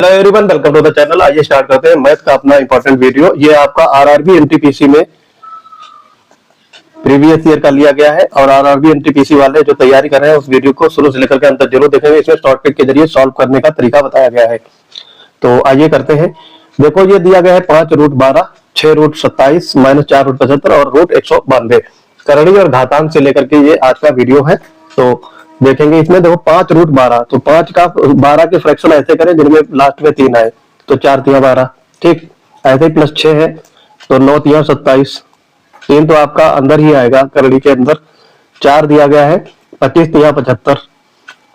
Hello everyone, welcome to the channel. आइए start करते हैं मैथ का अपना इंपॉर्टेंट वीडियो। ये आपका आरआरबी एनटीपीसी में प्रीवियस ईयर का लिया गया है और आरआरबी एनटीपीसी वाले जो तैयारी कर रहे हैं उस वीडियो को शुरू से लेकर के अंत तक जरूर देखेंगे। इसमें शॉर्टकट के जरिए सॉल्व करने का तरीका बताया गया है। तो आइए करते हैं। देखो, ये दिया गया है 5√12, 6√27, -4√75 और √192 करणी और घातांक से लेकर के ये आज का वीडियो है। तो देखेंगे इसमें। देखो 5√12, तो 5 का 12 के फ्रैक्शन ऐसे करें जिनमें लास्ट में 3 आए, तो 4 3 12, ठीक। ऐसे ही +6 है तो 9 3 27, 3 तो आपका अंदर ही आएगा करणी के अंदर। 4 दिया गया है 25 3 75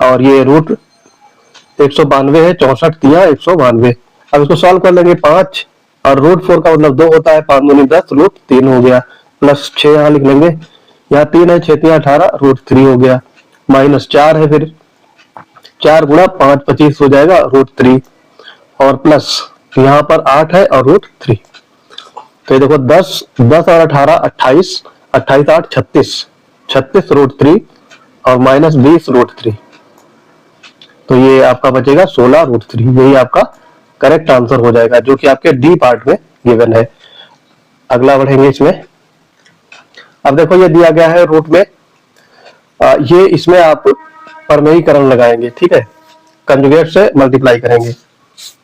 और ये √192 है, 64 3 192। अब इसको सॉल्व कर लेंगे। 5 और √4 का मतलब 2 होता है, 5 दूनी 10, √3 हो गया, +6 यहाँ लिख लेंगे। यहाँ 3 है, 6 3 18, √3 हो गया। -4 है, फिर 4 गुणा 5 25 हो जाएगा, √3 और प्लस यहाँ पर 8 है और √3। तो ये देखो 10 10 और 18 28, 28 8 36, 36 √3 और -20 √3। तो ये आपका बचेगा 16 √3। यही आपका करेक्ट आंसर हो जाएगा, जो कि आपके डी पार्ट में गिवन है। अगला बढ़ेंगे इसमें। अब देखो ये दिया गया है रूट में, ये इसमें आप परमेयीकरण लगाएंगे, ठीक है। कंजुगेट से मल्टीप्लाई करेंगे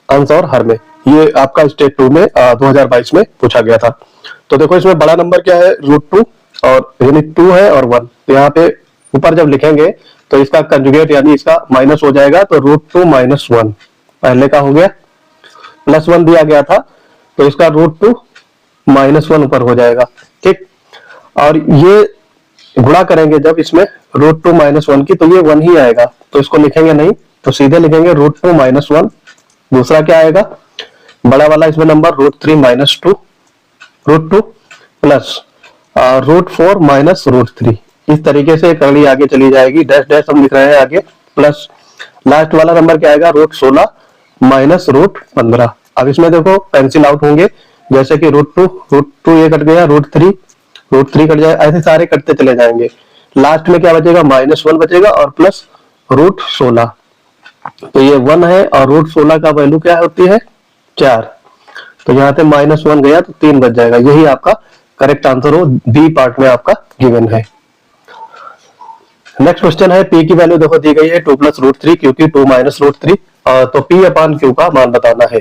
अंश और हर में। ये आपका स्टेट 2 में 2022 में पूछा गया था। तो देखो इसमें बड़ा नंबर क्या है, √2 और यानी 2 है और 1। तो यहाँ पे ऊपर जब लिखेंगे तो इसका कंजुगेट यानी इसका माइनस हो जाएगा, तो √2 - 1 पहले का हो गया। +1 दिया गया था तो इसका √2 - 1 ऊपर हो जाएगा, ठीक। और ये गुणा करेंगे जब इसमें √2 - 1 की, तो ये 1 ही आएगा, तो इसको लिखेंगे नहीं, तो सीधे लिखेंगे √2 - 1। दूसरा क्या आएगा, बड़ा वाला इसमें नंबर √3 - 2, √2 प्लस √4 - √3। इस तरीके से करनी आगे चली जाएगी। डैश डैश हम लिख रहे हैं आगे, प्लस लास्ट वाला नंबर क्या आएगा, √16 - √15। अब इसमें देखो पेंसिल आउट होंगे, जैसे कि √2 ये कट गया, √3 कट जाए, ऐसे सारे कटते चले जाएंगे। लास्ट में क्या बचेगा, -1 बचेगा और प्लस √16। तो ये 1 है और √16 का वैल्यू क्या होती है, 4। तो यहाँ पे -1 गया तो 3 बच जाएगा। यही आपका करेक्ट आंसर हो, बी पार्ट में आपका गिवन है। नेक्स्ट क्वेश्चन है, पी की वैल्यू देखो दी गई है 2 + √3, क्योंकि 2 - √3, तो पी अपान क्यू का मान बताना है।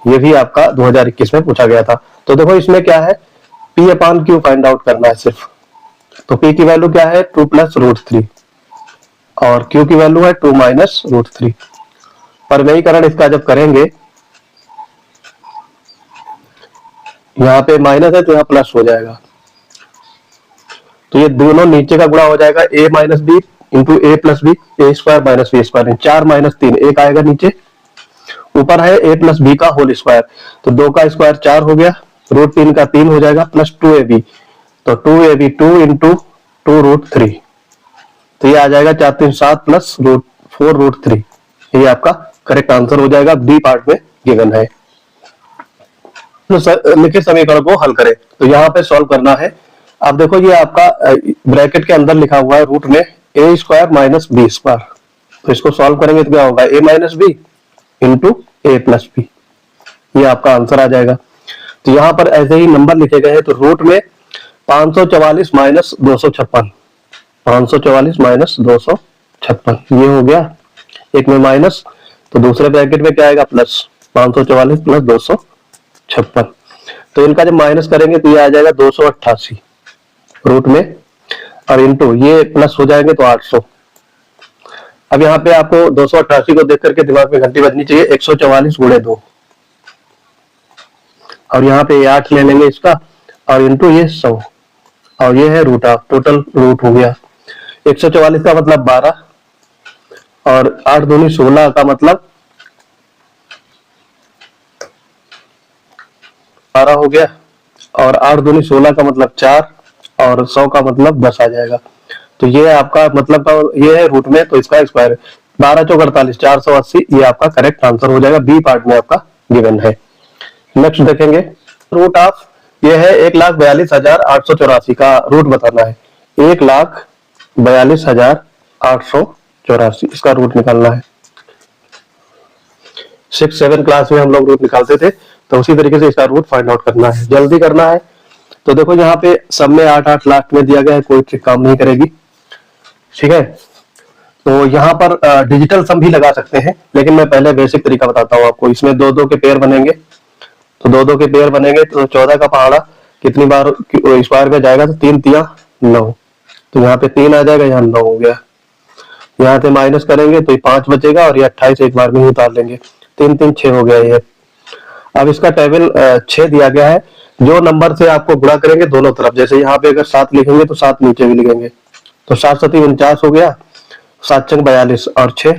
ये भी आपका 2021 में पूछा गया था। तो देखो इसमें क्या है, पी अपान क्यू फाइंड आउट करना है सिर्फ। तो पी की वैल्यू क्या है, 2 + √3 और क्यू की वैल्यू है 2 - √3। परमेयीकरण इसका जब करेंगे, यहाँ पे माइनस है तो यहाँ प्लस हो जाएगा, तो ये दोनों नीचे का गुणा हो जाएगा, a - b into a + b, a² - b²। 4 - 3 1 आएगा नीचे, ऊपर है a + b का होल स्क्वायर, तो 2 का स्क्वायर 4 हो गया, √3 का 3 हो जाएगा, प्लस 2ab, तो 2ab 2 इंटू 2√3। तो ये आ जाएगा 4 3 7 प्लस 4√3। ये आपका करेक्ट आंसर हो जाएगा, बी पार्ट में गिवन है। लिखित समीकरण को हल करें, तो यहाँ पे सॉल्व करना है। अब देखो ये आपका ब्रैकेट के अंदर लिखा हुआ है रूट में a² - b²। तो इसको सॉल्व करेंगे तो क्या होगा, a - b into a + b। ये आपका आंसर आ जाएगा। तो यहाँ पर ऐसे ही नंबर लिखे गए हैं, तो रूट में 544 - 256, 544 - 256 ये हो गया। एक में माइनस, तो दूसरे ब्रैकेट में क्या आएगा, प्लस 544 + 256। तो इनका जब माइनस करेंगे तो ये आ जाएगा 288 रूट में, और इंटू ये प्लस हो जाएंगे तो 800। अब यहाँ पे आपको 288 को देख करके दिमाग में घंटी बजनी चाहिए, 144 × 2, और यहाँ पे 8 ले लेंगे इसका, और इंटू ये 100, और ये है रूट ऑफ, टोटल रूट हो गया। 144 का मतलब 12 और 8 दूनी 16 का मतलब 12 हो गया, और 8 दूनी 16 का मतलब 4, और 100 का मतलब 10 आ जाएगा। तो ये आपका मतलब का ये है रूट में, तो इसका स्क्वायर 12 × 4 = 48, 480। ये आपका करेक्ट आंसर हो जाएगा, बी पार्ट में आपका गिवन है। नेक्स्ट देखेंगे, रूट ऑफ ये है 1,42,884 का रूट बताना है। 1,42,884 इसका रूट निकालना है। 6, 7 क्लास में हम लोग रूट निकालते थे, तो उसी तरीके से इसका रूट फाइंड आउट करना है, जल्दी करना है। तो देखो यहाँ पे सब में 8 लास्ट में दिया गया है, कोई ट्रिक काम नहीं करेगी, ठीक है। तो यहाँ पर डिजिटल सम भी लगा सकते हैं, लेकिन मैं पहले बेसिक तरीका बताता हूँ आपको। इसमें 2 2 के पेयर बनेंगे, तो 2 2 के पेयर बनेंगे, तो 14 का पहाड़ा कितनी बार स्क्वायर में जाएगा, तो 3 3 9, तो यहाँ पे 3 आ जाएगा, यहाँ 9 हो गया। यहाँ से माइनस करेंगे तो ये 5 बचेगा, और ये 28 एक बार में ही उतार लेंगे, 3 3 6 हो गया ये। अब इसका टेबल 6 दिया गया है, जो नंबर से आपको गुणा करेंगे दोनों तरफ, जैसे यहाँ पे अगर 7 लिखेंगे तो 7 नीचे भी लिखेंगे, तो 7 7 49 हो गया, 7 छंग 42 और 6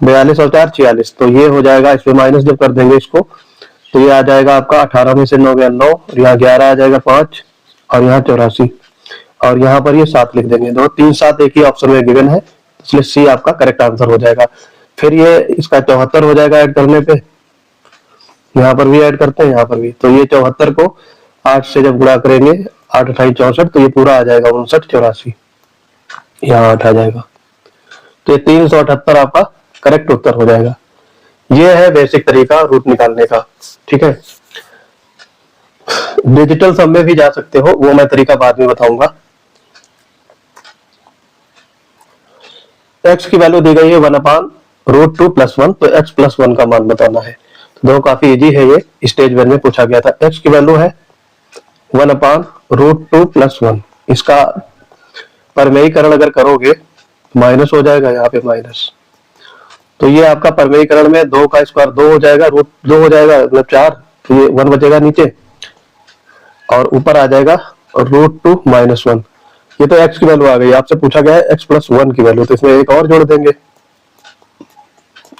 42 और 4 46, तो ये हो जाएगा। इसमें माइनस जब कर देंगे इसको, तो ये आ जाएगा आपका 18 में से 9 गया 9, और यहाँ 11 आ जाएगा 5, और यहाँ 84, और यहाँ पर ये 7 लिख देंगे। दो 3 7 एक ही ऑप्शन में गिवन है, इसलिए सी आपका करेक्ट आंसर हो जाएगा। फिर ये इसका 74 हो जाएगा ऐड करने पे, यहाँ पर भी ऐड करते हैं, यहाँ पर भी, तो ये 74 को 8 से जब गुणा करेंगे, 8 28 64, तो ये पूरा आ जाएगा 59 84, यहाँ 8 आ जाएगा, तो ये 378 आपका करेक्ट उत्तर हो जाएगा। ये है बेसिक तरीका रूट निकालने का, ठीक है। डिजिटल सम में भी जा सकते हो, वो मैं तरीका बाद में बताऊंगा। x की वैल्यू दी गई है 1/√2 + 1, तो x + 1 का मान बताना है। तो देखो काफी इजी है, ये स्टेज 1 में पूछा गया था। x की वैल्यू है 1/√2 + 1, इसका परमेयीकरण अगर करोगे माइनस हो जाएगा, यहाँ पे माइनस, तो ये आपका परमेयीकरण में 2 का स्क्वायर 2 हो जाएगा, √2 हो जाएगा, मतलब 4, तो ये 1 बचेगा नीचे, और ऊपर आ जाएगा √2 - 1। ये तो x की वैल्यू आ गई, आपसे पूछा गया है x + 1 की वैल्यू, तो इसमें एक और जोड़ देंगे,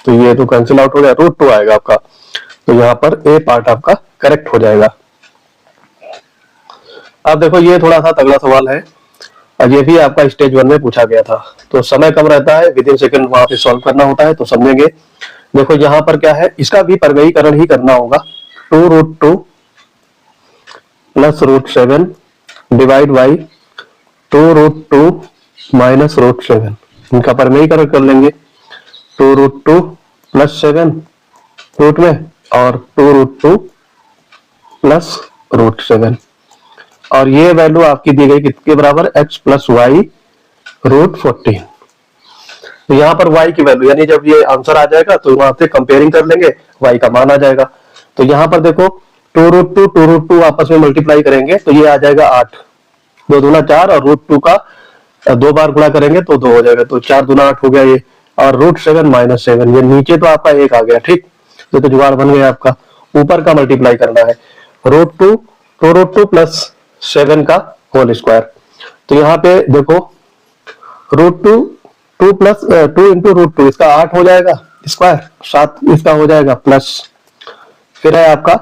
तो ये तो कैंसिल आउट हो गया, √2 आएगा आपका, तो यहाँ पर ए पार्ट आपका करेक्ट हो जाएगा। अब देखो ये थोड़ा सा तगड़ा सवाल है, और ये भी आपका स्टेज 1 में पूछा गया था, तो समय कम रहता है, विदिन सेकंड वहां पे सॉल्व करना होता है, तो समझेंगे। देखो यहाँ पर क्या है, इसका भी परमेयीकरण ही करना होगा। 2√2 + √7 डिवाइड बाई 2√2 - √7, इनका परमेयीकरण कर लेंगे। 2√2 + 7 रूट में, और 2√2 + √7, और ये वैल्यू आपकी दी गई किसके बराबर, x + y √14। तो यहाँ पर y की वैल्यू, यानी जब ये आंसर आ जाएगा तो वहां से कंपेयरिंग कर लेंगे, y का मान आ जाएगा। तो यहाँ पर देखो 2√2 आपस में मल्टीप्लाई करेंगे, तो ये आ जाएगा 8, 2 दूना 4, और √2 का 2 बार गुणा करेंगे तो 2 हो जाएगा, तो 4 दूना 8 हो गया ये, और √7 - 7, ये नीचे तो आपका 1 आ गया, ठीक, तो जुगाड़ बन गया आपका। ऊपर का मल्टीप्लाई करना है, √2 2√2 + 7 का होल स्क्वायर, तो यहाँ पे देखो √2 2 × √2, इसका 8 हो जाएगा स्क्वायर, 7 इसका हो जाएगा प्लस, फिर है आपका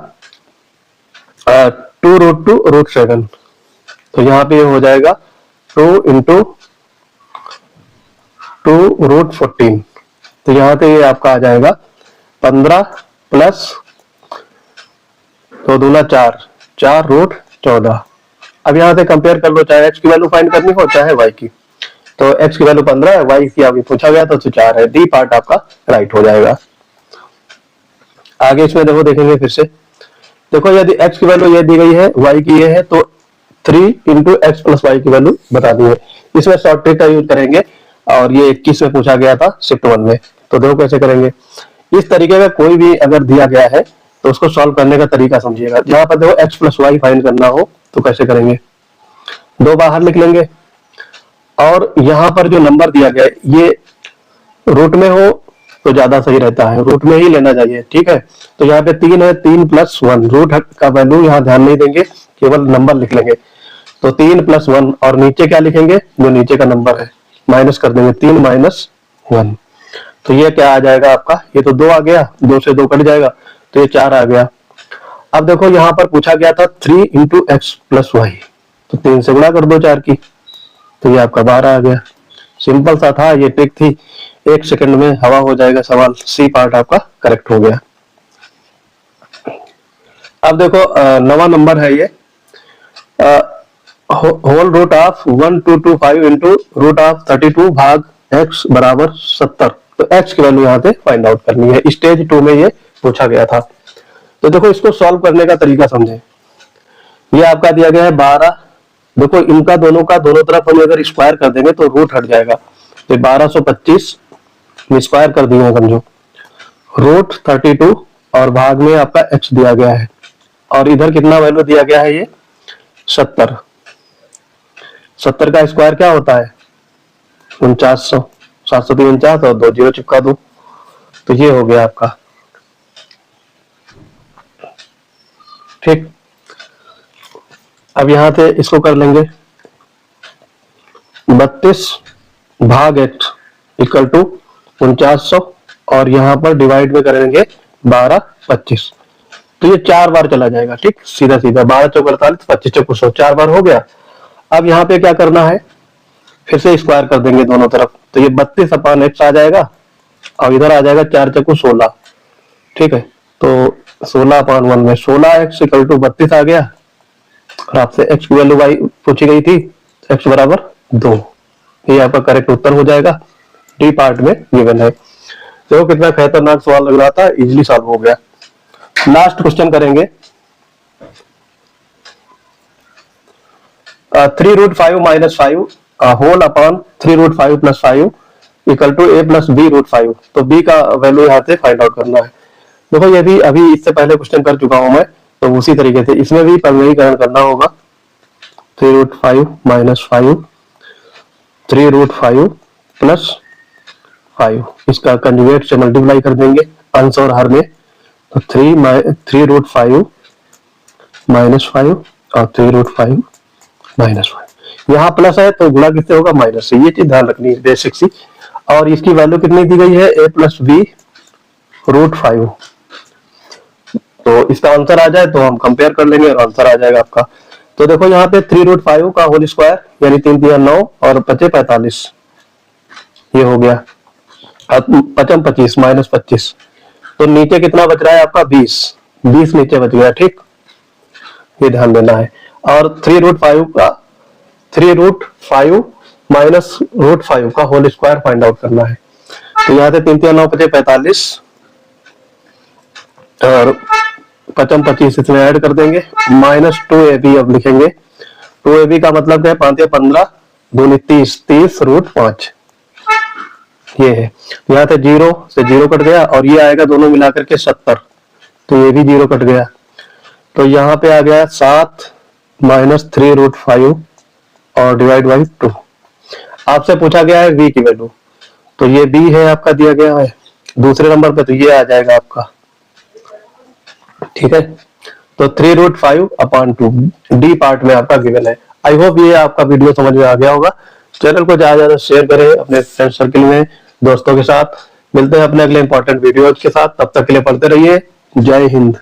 2√2 √7, तो यहाँ पे हो जाएगा 2 × 2 √14, तो यहाँ पे ये आपका आ जाएगा 15 प्लस 2 दूना 4, 4 √14। अब यहाँ से कंपेयर कर लो, चाहे x की वैल्यू फाइंड करनी हो चाहे y की, तो x की वैल्यू 15 है, y की अभी पूछा गया तो 4 है, डी पार्ट आपका राइट हो जाएगा। आगे इसमें देखो देखेंगे फिर से, देखो यदि x की वैल्यू ये दी गई है, y की ये है, तो 3 × x + y की वैल्यू बता दी है। इसमें शॉर्ट ट्रिक का यूज करेंगे, और ये 21 में पूछा गया था शिफ्ट 1 में, तो देखो कैसे करेंगे। इस तरीके का कोई भी अगर दिया गया है तो उसको सॉल्व करने का तरीका समझिएगा। जहां पर देखो x + y फाइंड करना हो तो कैसे करेंगे, 2 बाहर लिख लेंगे, और यहाँ पर जो नंबर दिया गया है ये रूट में हो तो ज्यादा सही रहता है, रूट में ही लेना चाहिए, ठीक है। तो यहाँ पे 3 है, 3 + 1, रूट का वैल्यू यहाँ ध्यान नहीं देंगे, केवल नंबर लिख लेंगे, तो 3 + 1, और नीचे क्या लिखेंगे, जो नीचे का नंबर है माइनस कर देंगे, 3 - 1, तो ये क्या आ जाएगा आपका, ये तो 2 आ गया, 2 से 2 कट जाएगा, तो ये 4 आ गया। अब देखो यहाँ पर पूछा गया था 3 × x + y, तो 3 से गुणा कर दो 4 की, तो ये आपका 12 आ गया। सिंपल सा था, ये ट्रिक थी, 1 सेकंड में हवा हो जाएगा सवाल, सी पार्ट आपका करेक्ट हो गया। अब देखो नवा नंबर है ये, होल रूट ऑफ 1225 × √32 भाग x = 70, तो x की वैल्यू यहाँ पे फाइंड आउट करनी है। स्टेज 2 में ये पूछा गया था। तो देखो इसको सॉल्व करने का तरीका समझे। ये आपका दिया गया है 12। देखो इनका दोनों का दोनों तरफ हम अगर स्क्वायर कर देंगे तो रूट हट जाएगा। तो 1225 स्क्वायर कर दिए समझो, रूट 32 और भाग में आपका x दिया गया है, और इधर कितना वैल्यू दिया गया है, ये 70। 70 का स्क्वायर क्या होता है 4900, 749 और 2 जीरो चिपका दो, तो ये हो गया आपका। ठीक, अब यहां से इसको कर लेंगे 32 भाग x इक्वल टू 4900 और यहां पर डिवाइड में करेंगे 1225, तो ये 4 बार चला जाएगा। ठीक, सीधा सीधा 12 चौक 48, 25 चौक 100, 4 बार हो गया। अब यहाँ पे क्या करना है, फिर से स्क्वायर कर देंगे दोनों तरफ, तो ये 32 अपान x आ जाएगा और इधर आ जाएगा 4 चौक 16। ठीक है, तो 16 अपान 1 में 16x इक्वल टू 32 आ गया, और आपसे x की वैल्यू y पूछी गई थी, x बराबर 2। ये आपका करेक्ट उत्तर हो जाएगा, डी पार्ट में गिवन है। देखो कितना खतरनाक सवाल लग रहा था, इजीली सॉल्व हो गया। लास्ट क्वेश्चन करेंगे। 3 root 5 minus 5 whole upon 3 root 5 plus 5 equal to a plus b root 5। तो b का वैल्यू यहाँ से फाइंड आउट करना है। देखो ये भी अभी इससे पहले क्वेश्चन कर चुका हूं मैं, तो उसी तरीके से इसमें भी परिमेयीकरण करना होगा। 3 रूट 5 माइनस 5, 3 रूट 5 प्लस 5, इसका कंजुगेट से मल्टीप्लाई कर देंगे अंश और हर में, तो 3 रूट 5 माइनस 5 और 3 रूट 5 माइनस 5। यहाँ प्लस है तो गुणा किससे होगा, माइनस से। ये चीज ध्यान रखनी है, बेसिक सी। और इसकी वैल्यू कितनी दी गई है, a प्लस बी रूट 5। तो इसका आंसर आ जाए तो हम कंपेयर कर लेंगे और आंसर आ जाएगा आपका। तो देखो यहाँ पे 3 रूट 5 का होल स्क्वायर यानी 3 3 9 और 5 45, ये हो गया 5 25 माइनस 25। तो नीचे कितना बच रहा है आपका 20 नीचे बच गया। ठीक, ये ध्यान देना है। और 3 रूट 5 माइनस रूट 5 का होल स्क्वायर फाइंड आउट करना है। तो यहाँ से 3 3 9 5 45 और 5 25 इसमें ऐड कर देंगे, माइनस 2ab अब लिखेंगे। 2ab का मतलब क्या है, 5 15 2 30, 30 रूट 5 ये है। यहाँ से 0 से 0 कट गया और ये आएगा दोनों मिलाकर के 70, तो ये भी 0 कट गया। तो यहाँ पे आ गया 7 माइनस 3 रूट 5 और डिवाइड बाई 2। आपसे पूछा गया है v की वैल्यू, तो ये b है आपका दिया गया है दूसरे नंबर पे, तो ये आ जाएगा आपका। ठीक है, तो 3 रूट 5 अपान 2 डी पार्ट में आपका गिवन है। आई होप ये आपका वीडियो समझ में आ गया होगा। चैनल को ज्यादा शेयर करें अपने फ्रेंड सर्कल में, दोस्तों के साथ। मिलते हैं अपने अगले इंपॉर्टेंट वीडियोज के साथ, तब तक के लिए पढ़ते रहिए। जय हिंद।